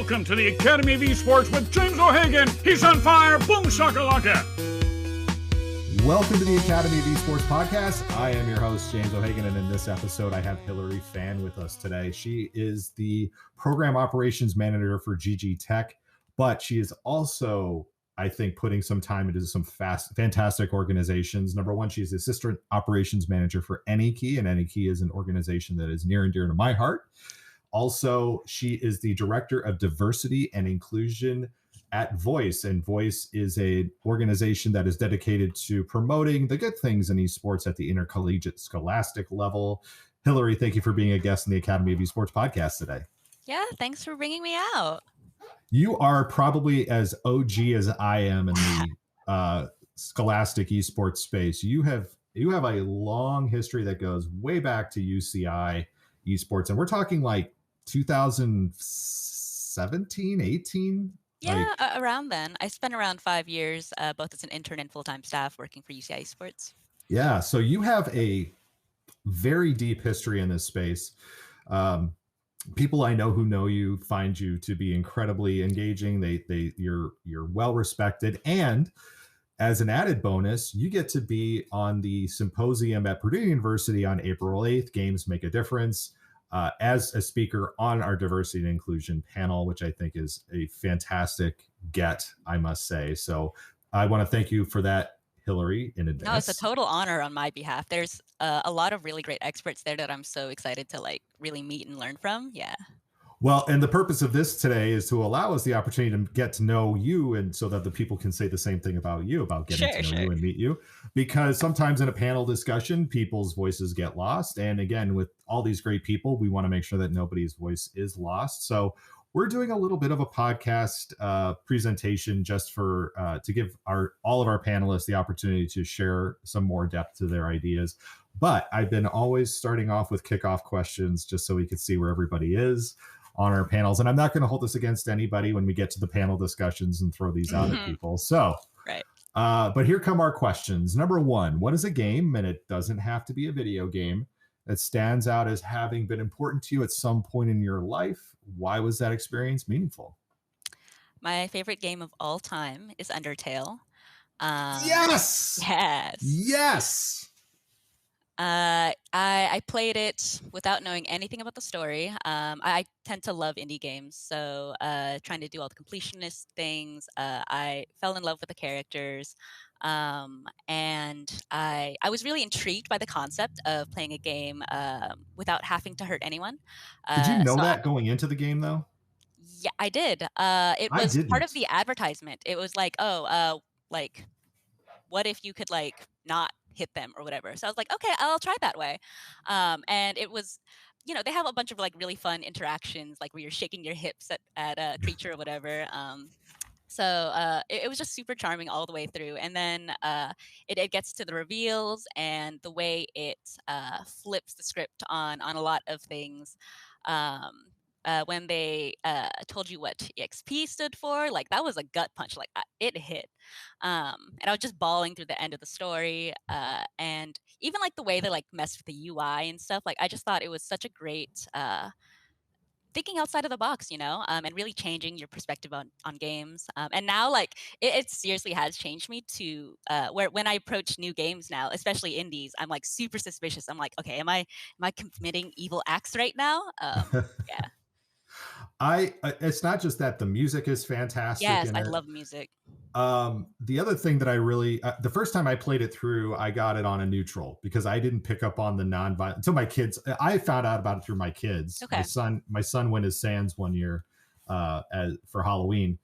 Welcome to the Academy of Esports with James O'Hagan. He's on fire. Boom shakalaka. Welcome to the Academy of Esports podcast. I am your host, James O'Hagan, and in this episode, I have Hillary Phan with us today. She is the program operations manager for GG Tech, but she is also, I think, putting some time into some fantastic organizations. Number one, she's the assistant operations manager for AnyKey, and AnyKey is an organization that is near and dear to my heart. Also, she is the director of diversity and inclusion at Voice, and Voice is an organization that is dedicated to promoting the good things in esports at the intercollegiate scholastic level. Hillary, thank you for being a guest in the Academy of Esports podcast today. Yeah, thanks for bringing me out. You are probably as OG as I am in the scholastic esports space. You have a long history that goes way back to UCI esports, and we're talking like 2017, 18. Yeah, around then. I spent around 5 years, both as an intern and full-time staff working for UCI Esports. Yeah, so you have a very deep history in this space. People I know who know you find you to be incredibly engaging. You're well respected, and as an added bonus, you get to be on the symposium at Purdue University on April 8th. Games Make a Difference. As a speaker on our diversity and inclusion panel, which I think is a fantastic get, I must say. So I want to thank you for that, Hillary, in advance. No, it's a total honor on my behalf. There's a lot of really great experts there that I'm so excited to really meet and learn from. Yeah. Well, and the purpose of this today is to allow us the opportunity to get to know you, and so that the people can say the same thing about you, about getting to know you and meet you. Because sometimes in a panel discussion, people's voices get lost. And again, with all these great people, we want to make sure that nobody's voice is lost. So we're doing a little bit of a podcast presentation just for to give all of our panelists the opportunity to share some more depth to their ideas. But I've been always starting off with kickoff questions just so we could see where everybody is on our panels. And I'm not going to hold this against anybody when we get to the panel discussions and throw these out at people. So, right. But here come our questions. Number one, what is a game, and it doesn't have to be a video game, that stands out as having been important to you at some point in your life? Why was that experience meaningful? My favorite game of all time is Undertale. Yes! Yes! Yes! I played it without knowing anything about the story. I tend to love indie games, so trying to do all the completionist things. I fell in love with the characters, and I was really intrigued by the concept of playing a game without having to hurt anyone. Did you know that going into the game, though? Yeah, I did. It was part of the advertisement. It was like, what if you could not hit them or whatever. So I was like, okay, I'll try that way. And it was, they have a bunch of really fun interactions, like where you're shaking your hips at a creature or whatever. So it was just super charming all the way through. And then it gets to the reveals and the way it flips the script on a lot of things. When they told you what EXP stood for, that was a gut punch. It hit. And I was just bawling through the end of the story. And even the way they messed with the UI and stuff, I just thought it was such a great thinking outside of the box, and really changing your perspective on games. And now it seriously has changed me to where when I approach new games now, especially indies, I'm super suspicious. I'm like, okay, am I committing evil acts right now? Yeah. It's not just that the music is fantastic. Yes, I love music. The other thing that I really, the first time I played it through, I got it on a neutral because I didn't pick up on the non-violent until my kids. I found out about it through my kids. Okay. My son went as Sans one year for Halloween,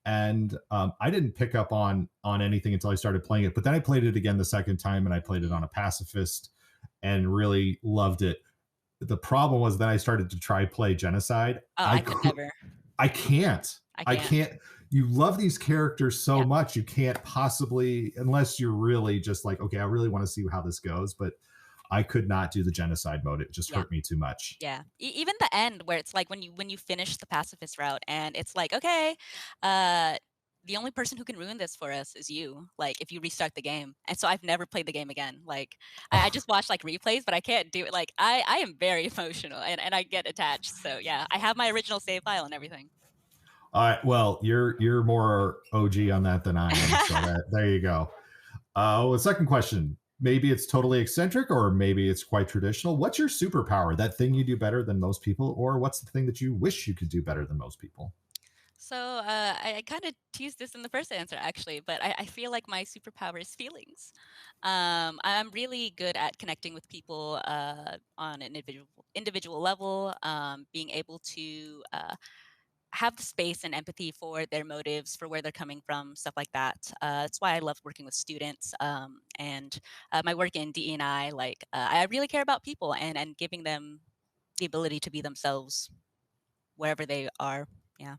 and I didn't pick up on anything until I started playing it. But then I played it again the second time, and I played it on a pacifist, and really loved it. The problem was that I started to play Genocide. Oh, I could never. I can't. You love these characters so much, you can't possibly, unless you're really just okay, I really want to see how this goes. But I could not do the Genocide mode. It just hurt me too much. Yeah. Even the end where it's when you finish the pacifist route and it's okay, the only person who can ruin this for us is you, if you restart the game. And so I've never played the game again. I just watch replays, but I can't do it. I am very emotional and I get attached. So yeah, I have my original save file and everything. Well, you're more OG on that than I am. So there you go. Well, second question. Maybe it's totally eccentric, or maybe it's quite traditional. What's your superpower? That thing you do better than most people, or what's the thing that you wish you could do better than most people? So I kind of teased this in the first answer, actually, but I feel like my superpower is feelings. I'm really good at connecting with people on an individual level, being able to have the space and empathy for their motives, for where they're coming from, stuff like that. That's why I love working with students, and my work in DE&I. I really care about people and giving them the ability to be themselves wherever they are. Yeah.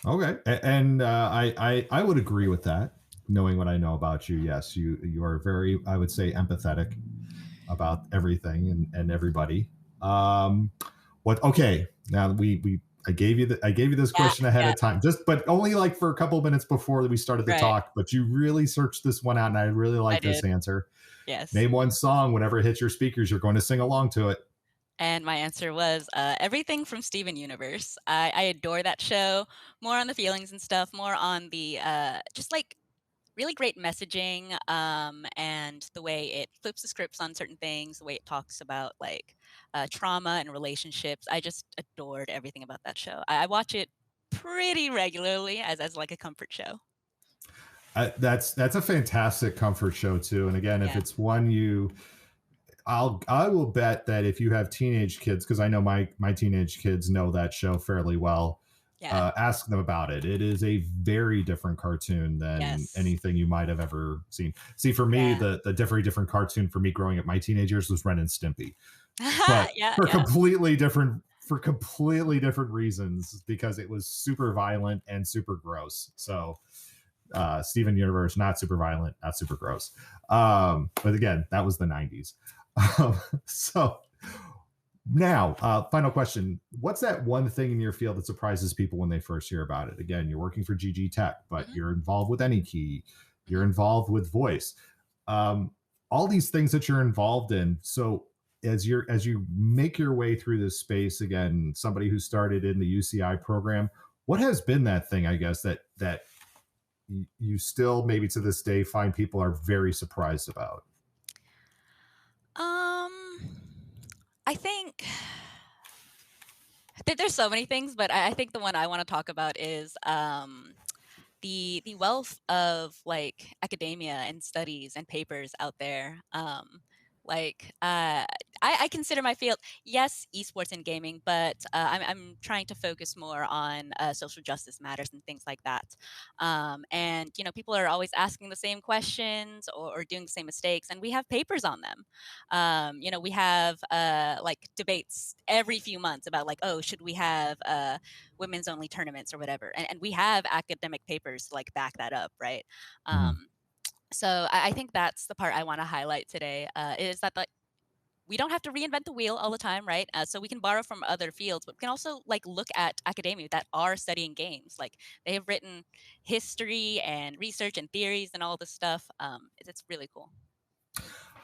Okay, and I would agree with that. Knowing what I know about you, yes, you are very, I would say, empathetic about everything and everybody. What? Okay, now I gave you this Yeah. question ahead Yeah. of time, but only like for a couple of minutes before we started the Right. talk. But you really searched this one out, and I really I like this did. answer. Yes. Name one song. Whenever it hits your speakers, you're going to sing along to it. And my answer was everything from Steven Universe. I adore that show. More on the feelings and stuff. More on the just like really great messaging, and the way it flips the scripts on certain things, the way it talks about trauma and relationships. I just adored everything about that show. I watch it pretty regularly as like a comfort show. That's a fantastic comfort show too. And again, if Yeah. it's one I will bet that if you have teenage kids, because I know my teenage kids know that show fairly well. Yeah. Ask them about it. It is a very different cartoon than Yes. anything you might have ever seen. See, for me, Yeah. the very different cartoon for me growing up, my teenage years was Ren and Stimpy, but Yeah. for Yeah. completely different reasons, because it was super violent and super gross. So Steven Universe, not super violent, not super gross. But again, that was the 90s. So now, final question. What's that one thing in your field that surprises people when they first hear about it? Again, you're working for GG Tech, but Hmm. you're involved with AnyKey, you're Hmm. involved with voice. Um, all these things that you're involved in. So as you make your way through this space, again, somebody who started in the UCI program, what has been that thing, I guess, that you still maybe to this day find people are very surprised about? Um, I think there's so many things, but I think the one I want to talk about is the wealth of like academia and studies and papers out there. Like I consider my field, yes, esports and gaming, but I'm trying to focus more on social justice matters and things like that. And people are always asking the same questions or doing the same mistakes, and we have papers on them. We have like debates every few months about like, oh, should we have women's only tournaments or whatever, and we have academic papers to like back that up, right? Mhm. So I think that's the part I want to highlight today, is that like we don't have to reinvent the wheel all the time, right? So we can borrow from other fields, but we can also like look at academia that are studying games. Like they have written history and research and theories and all this stuff. It's really cool.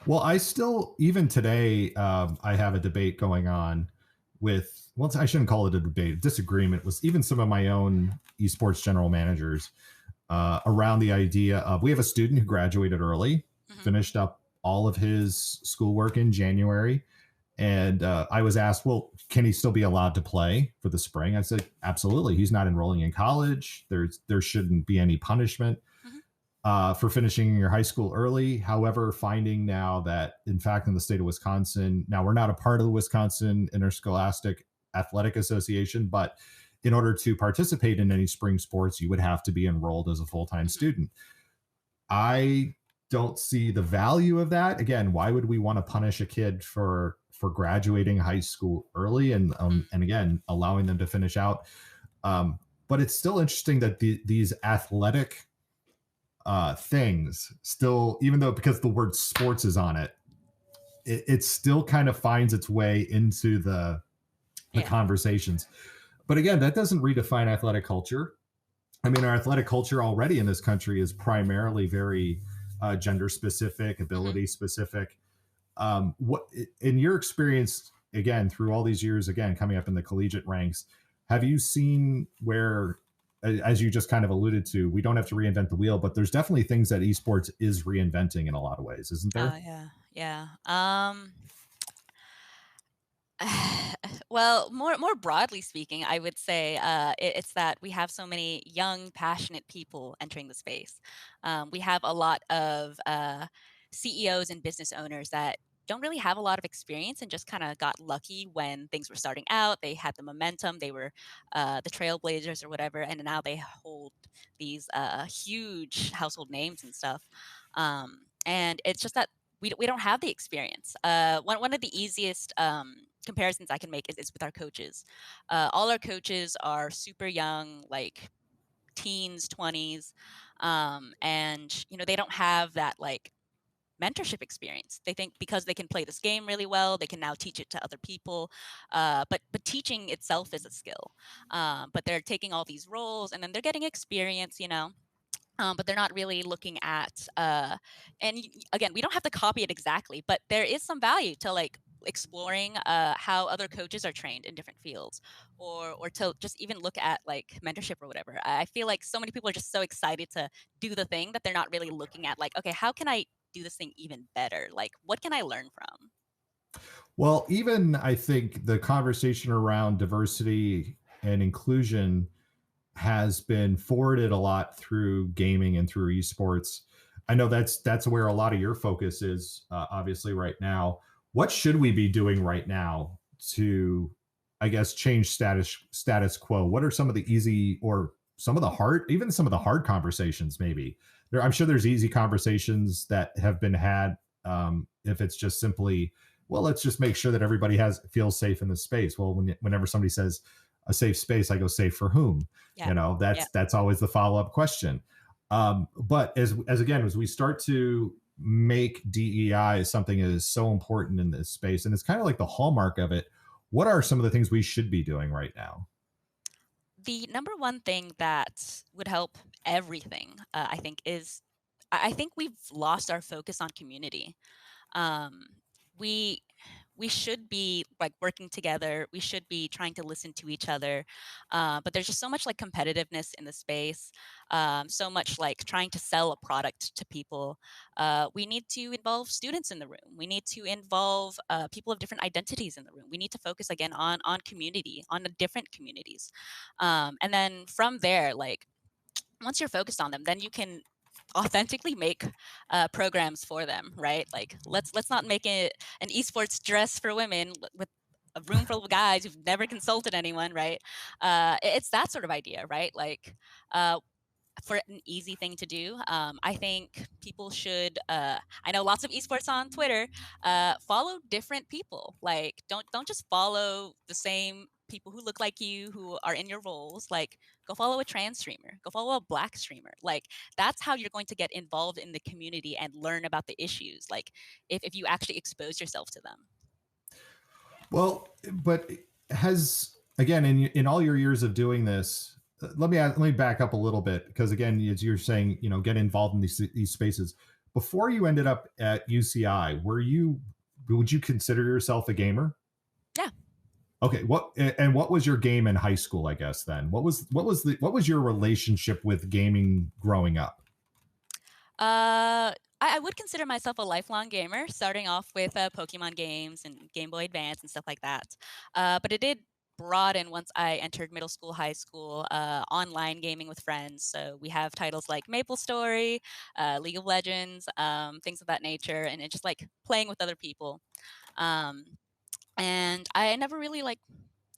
Well, I still, even today, I have a debate going on with, well, I shouldn't call it a debate, a disagreement with even some of my own esports general managers around the idea of, we have a student who graduated early, Hmm. finished up all of his schoolwork in January. And I was asked, well, can he still be allowed to play for the spring? I said, absolutely. He's not enrolling in college. There shouldn't be any punishment Hmm. for finishing your high school early. However, finding now that, in fact, in the state of Wisconsin, now we're not a part of the Wisconsin Interscholastic Athletic Association, but in order to participate in any spring sports, you would have to be enrolled as a full-time Hmm. student. I don't see the value of that. Again, why would we want to punish a kid for graduating high school early and again allowing them to finish out? But it's still interesting that these athletic things still, even though because the word sports is on it, it still kind of finds its way into the Yeah. conversations. But again, that doesn't redefine athletic culture. I mean, our athletic culture already in this country is primarily very gender specific, Hmm. ability specific. What, in your experience, again, through all these years, again, coming up in the collegiate ranks, have you seen where as you just kind of alluded to, we don't have to reinvent the wheel, but there's definitely things that esports is reinventing in a lot of ways, isn't Oh there? yeah. Well, more broadly speaking, I would say it's that we have so many young, passionate people entering the space. We have a lot of CEOs and business owners that don't really have a lot of experience and just kind of got lucky when things were starting out. They had the momentum. They were the trailblazers or whatever, and now they hold these huge household names and stuff. And it's just that we don't have the experience. One of the easiest comparisons I can make is with our coaches. All our coaches are super young, like teens, 20s, and they don't have that like mentorship experience. They think because they can play this game really well, they can now teach it to other people. But teaching itself is a skill. But they're taking all these roles and then they're getting experience. But they're not really looking at again, we don't have to copy it exactly, but there is some value to like exploring how other coaches are trained in different fields, or to just even look at like mentorship or whatever. I feel like so many people are just so excited to do the thing that they're not really looking at like, okay, how can I do this thing even better? Like, what can I learn from? Well, even I think the conversation around diversity and inclusion has been forwarded a lot through gaming and through esports. I know that's where a lot of your focus is, obviously, right now. What should we be doing right now to, I guess, change status quo? What are some of the easy or some of the hard, even some of the hard conversations? Maybe I'm sure there's easy conversations that have been had. If it's just simply, well, let's just make sure that everybody feels safe in the space. Well, whenever somebody says a safe space, I go, safe for whom? Yeah. Yeah. That's always the follow-up question. But as again, as we start to make DEI something that is so important in this space, and it's kind of like the hallmark of it, what are some of the things we should be doing right now? The number one thing that would help everything, I think, is I think we've lost our focus on community. um, we we should be like working together. We should be trying to listen to each other, but there's just so much like competitiveness in the space, so much like trying to sell a product to people. We need to involve students in the room. We need to involve people of different identities in the room. We need to focus again on community, on the different communities, and then from there, like once you're focused on them, then you can authentically make programs for them, right? Like let's not make it an esports dress for women with a room full of guys who've never consulted anyone, right? It's that sort of idea, right? Like for an easy thing to do, I think people should. I know lots of esports on Twitter. Follow different people. Like don't just follow the same people who look like you who are in your roles. Like go follow a trans streamer. Go follow a black streamer. Like that's how you're going to get involved in the community and learn about the issues. Like if you actually expose yourself to them. Well, but has again in all your years of doing this, let me back up a little bit, because again, as you're saying, get involved in these spaces. Before you ended up at UCI, would you consider yourself a gamer? Yeah. Okay, what was your game in high school? I guess then, what was your relationship with gaming growing up? I would consider myself a lifelong gamer, starting off with Pokemon games and Game Boy Advance and stuff like that. But it did broaden once I entered middle school, high school, online gaming with friends. So we have titles like Maple Story, League of Legends, things of that nature, and it's just like playing with other people. Um, and I never really like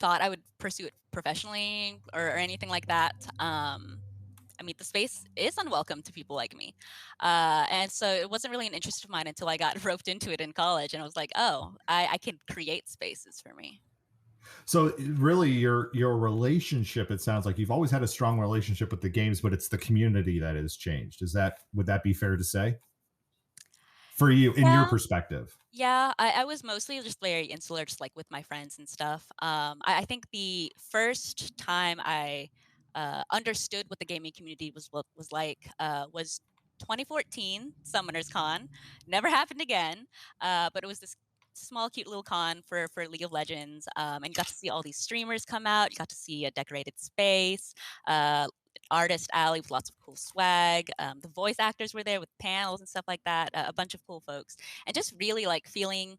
thought I would pursue it professionally or anything like that. I mean, the space is unwelcome to people like me. And so it wasn't really an interest of mine until I got roped into it in college. And I was like, oh, I can create spaces for me. So really, your relationship, it sounds like you've always had a strong relationship with the games, but it's the community that has changed. Would that be fair to say for you in your Yeah. perspective? Yeah, I was mostly just very insular, just like with my friends and stuff. I think the first time I understood what the gaming community was like was 2014 Summoners Con. Never happened again, but it was this small, cute little con for League of Legends, and you got to see all these streamers come out. You got to see a decorated space. artist alley with lots of cool swag. The voice actors were there with panels and stuff like that. A bunch of cool folks, and just really like feeling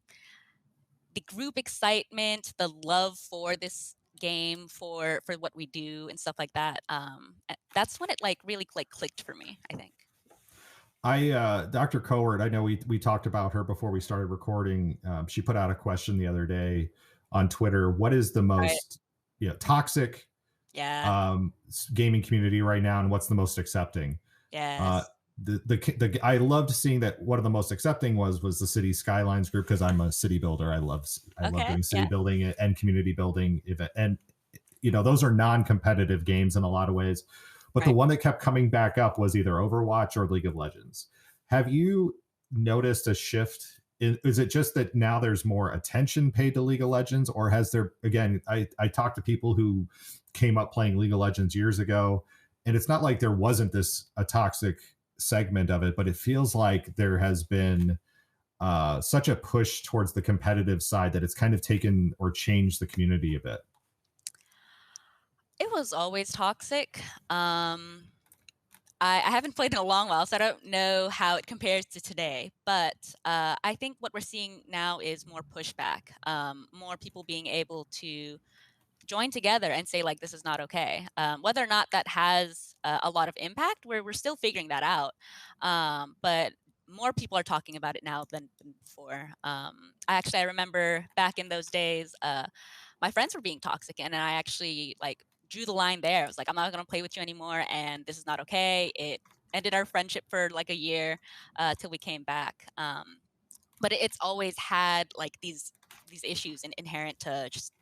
the group excitement, the love for this game, for what we do and stuff like that. That's when it like really like clicked for me, I think. Dr. Coward, I know we talked about her before we started recording. She put out a question the other day on Twitter. What is the most toxic gaming community right now, and what's the most accepting? Yes. I loved seeing that one of the most accepting was the City Skylines group, because I'm a city builder. I love doing city building and community building event, and those are non-competitive games in a lot of ways. But the one that kept coming back up was either Overwatch or League of Legends. Have you noticed a shift? Is it just that now there's more attention paid to League of Legends, or has there, again, I talked to people who came up playing League of Legends years ago, and it's not like there wasn't a toxic segment of it, but it feels like there has been such a push towards the competitive side that it's kind of taken or changed the community a bit. It was always toxic. I haven't played in a long while, so I don't know how it compares to today. But I think what we're seeing now is more pushback, more people being able to join together and say, like, this is not okay. Whether or not that has a lot of impact, we're still figuring that out. But more people are talking about it now than before. I remember back in those days, my friends were being toxic, and I actually like drew the line there. I was like, I'm not going to play with you anymore, and this is not okay. It ended our friendship for like a year till we came back. But it's always had like these issues inherent to just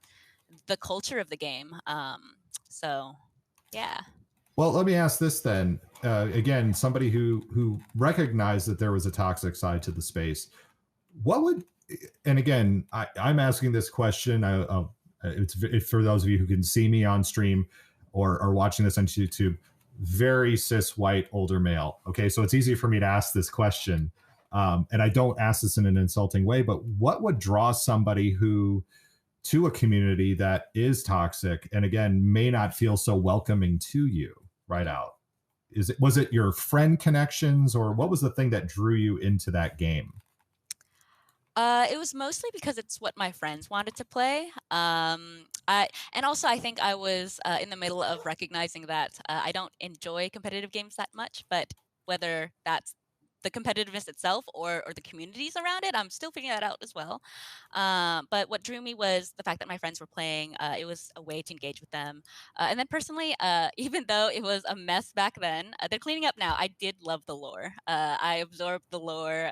the culture of the game. So yeah. Well, let me ask this then. Again, somebody who recognized that there was a toxic side to the space. What would, and again, I'm asking this question. It's for those of you who can see me on stream or watching this on YouTube, very cis white older male. Okay, so it's easy for me to ask this question, and I don't ask this in an insulting way. But what would draw somebody to a community that is toxic and again may not feel so welcoming to you right out? Was it your friend connections, or what was the thing that drew you into that game? It was mostly because it's what my friends wanted to play. And also I think I was in the middle of recognizing that I don't enjoy competitive games that much, but whether that's the competitiveness itself or the communities around it, I'm still figuring that out as well. But what drew me was the fact that my friends were playing. It was a way to engage with them. And then personally, even though it was a mess back then, they're cleaning up now. I did love the lore. I absorbed the lore,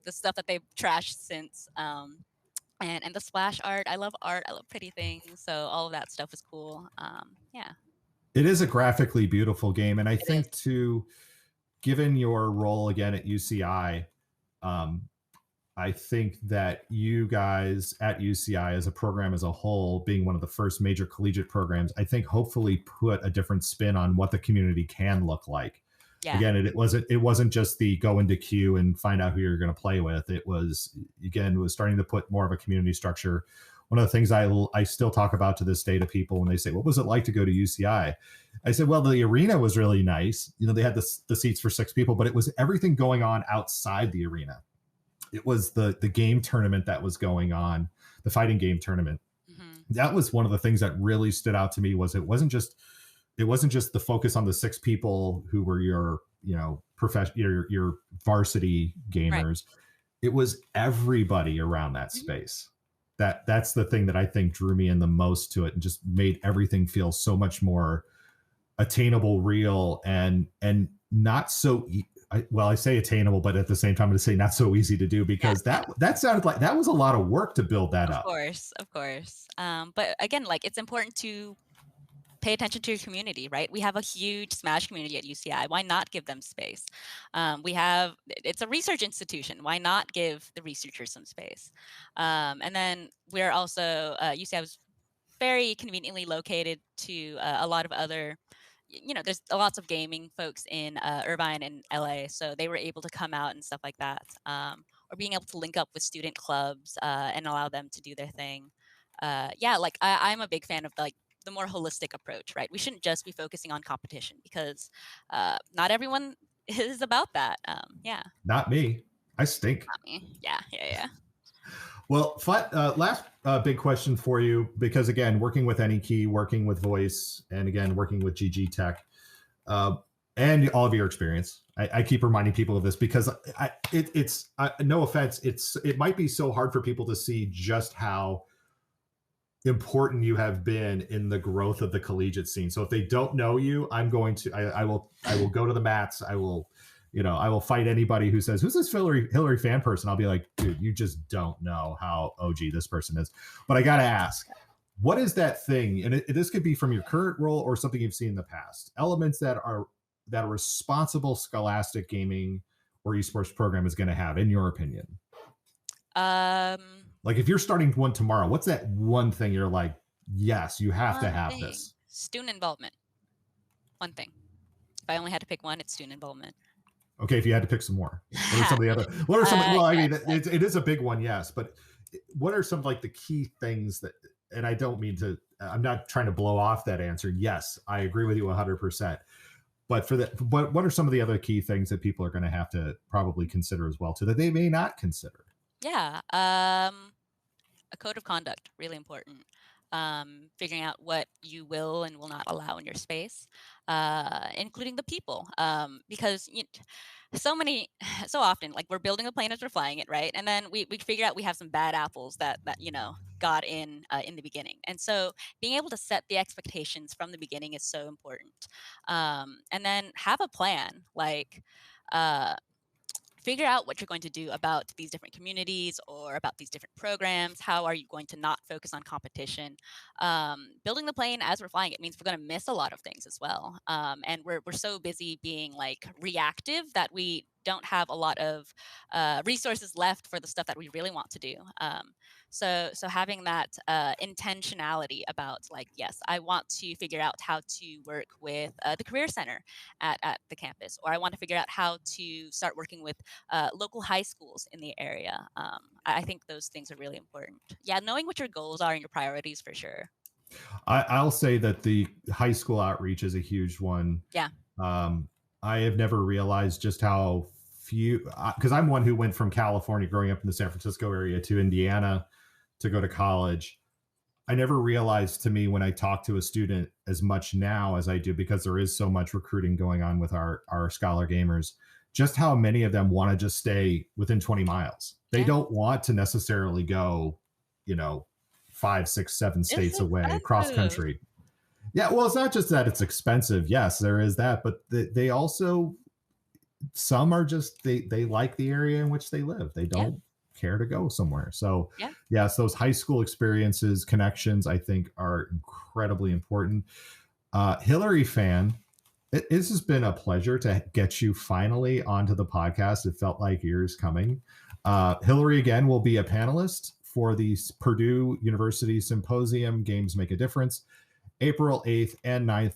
the stuff that they've trashed since. And the splash art. I love art. I love pretty things. So all of that stuff is cool. Yeah. It is a graphically beautiful game. And I think is. too, given your role again at UCI, I think that you guys at UCI as a program as a whole, being one of the first major collegiate programs, I think hopefully put a different spin on what the community can look like. Yeah. Again, it wasn't just the go into queue and find out who you're going to play with. It was starting to put more of a community structure. One of the things I still talk about to this day to people when they say, what was it like to go to UCI? I said, well, the arena was really nice. They had the seats for 6 people, but it was everything going on outside the arena. It was the game tournament that was going on, the fighting game tournament. Mm-hmm. That was one of the things that really stood out to me. Was it wasn't just the focus on the 6 people who were your your varsity gamers. Right. It was everybody around that space. That's the thing that I think drew me in the most to it, and just made everything feel so much more attainable, real, and not so. I say attainable, but at the same time, I'm going to say not so easy to do, because that sounded like that was a lot of work to build that up. Of course. But again, like, it's important to pay attention to your community, right? We have a huge Smash community at UCI. Why not give them space? It's a research institution. Why not give the researchers some space? And then we're also, UCI was very conveniently located to a lot of other, there's lots of gaming folks in Irvine and LA. So they were able to come out and stuff like that. Or being able to link up with student clubs and allow them to do their thing. I'm a big fan of the more holistic approach, right? We shouldn't just be focusing on competition because not everyone is about that. Yeah. Not me. I stink. Not me. Yeah. Well, last big question for you, because again, working with AnyKey, working with Voice, and again, working with GG Tech, and all of your experience. I keep reminding people of this because it's no offense. It might be so hard for people to see just how important you have been in the growth of the collegiate scene. So if they don't know you, I will go to the mats. I will fight anybody who says, who's this Hillary Phan person? I'll be like, dude, you just don't know how OG this person is. But I got to ask, what is that thing? And this could be from your current role or something you've seen in the past. Elements that a responsible scholastic gaming or esports program is going to have, in your opinion? Like if you're starting one tomorrow, what's that one thing you're like, yes, you have to have this? Student involvement. One thing. If I only had to pick one, it's student involvement. Okay, if you had to pick some more, what are some of the other? What are some? Well, I mean, it is a big one, yes. But what are some like the key things that? And I don't mean to. I'm not trying to blow off that answer. Yes, I agree with you 100%. But what are some of the other key things that people are going to have to probably consider as well, too, that they may not consider? Yeah, a code of conduct, really important. Figuring out what you will and will not allow in your space, including the people, because so often, like we're building a plane as we're flying it, right? And then we figure out we have some bad apples that got in the beginning, and so being able to set the expectations from the beginning is so important, and then have a plan, like. Figure out what you're going to do about these different communities or about these different programs. How are you going to not focus on competition? Building the plane as we're flying it means we're going to miss a lot of things as well. And we're so busy being like reactive that we don't have a lot of resources left for the stuff that we really want to do. So having that intentionality about like, yes, I want to figure out how to work with the career center at the campus, or I want to figure out how to start working with local high schools in the area. I think those things are really important. Yeah, knowing what your goals are and your priorities for sure. I'll say that the high school outreach is a huge one. Yeah. I have never realized just how few, because I'm one who went from California growing up in the San Francisco area to Indiana to go to college. I never realized, to me, when I talk to a student as much now as I do, because there is so much recruiting going on with our scholar gamers, just how many of them want to just stay within 20 miles. They don't want to necessarily go, 5, 6, 7 states away across country. Yeah, well, it's not just that it's expensive. Yes, there is that, but they also, some are just, they like the area in which they live. They don't care to go somewhere. So yes, those high school experiences, connections, I think are incredibly important. Hillary Phan, this has been a pleasure to get you finally onto the podcast. It felt like years coming. Hillary, again, will be a panelist for the Purdue University Symposium, Games Make a Difference, April 8th and 9th.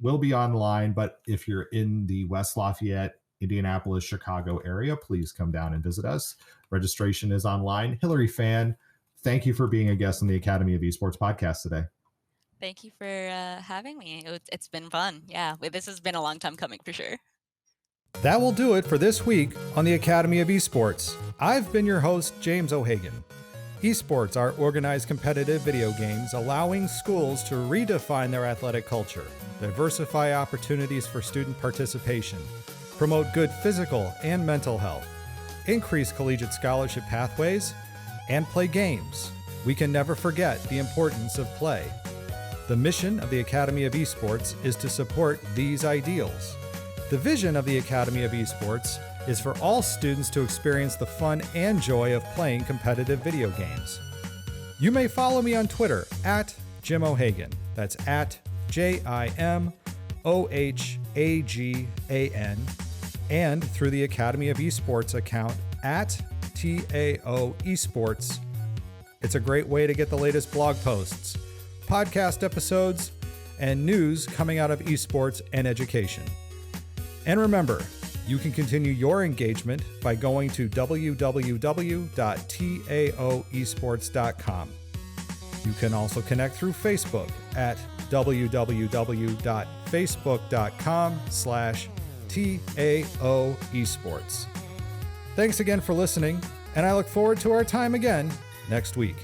Will be online, but if you're in the West Lafayette, Indianapolis, Chicago area, please come down and visit us. Registration is online. Hillary Phan, thank you for being a guest on the Academy of Esports podcast today. Thank you for having me. It's been fun. Yeah, this has been a long time coming for sure. That will do it for this week on the Academy of Esports. I've been your host, James O'Hagan. Esports are organized competitive video games allowing schools to redefine their athletic culture, diversify opportunities for student participation, promote good physical and mental health, increase collegiate scholarship pathways, and play games. We can never forget the importance of play. The mission of the Academy of Esports is to support these ideals. The vision of the Academy of Esports is for all students to experience the fun and joy of playing competitive video games. You may follow me on Twitter at Jim O'Hagan. That's at JIMOHAGAN, and through the Academy of Esports account at TAO Esports. It's a great way to get the latest blog posts, podcast episodes, and news coming out of esports and education. And remember, you can continue your engagement by going to www.taoesports.com. You can also connect through Facebook at www.facebook.com/TAO Esports. Thanks again for listening, and I look forward to our time again next week.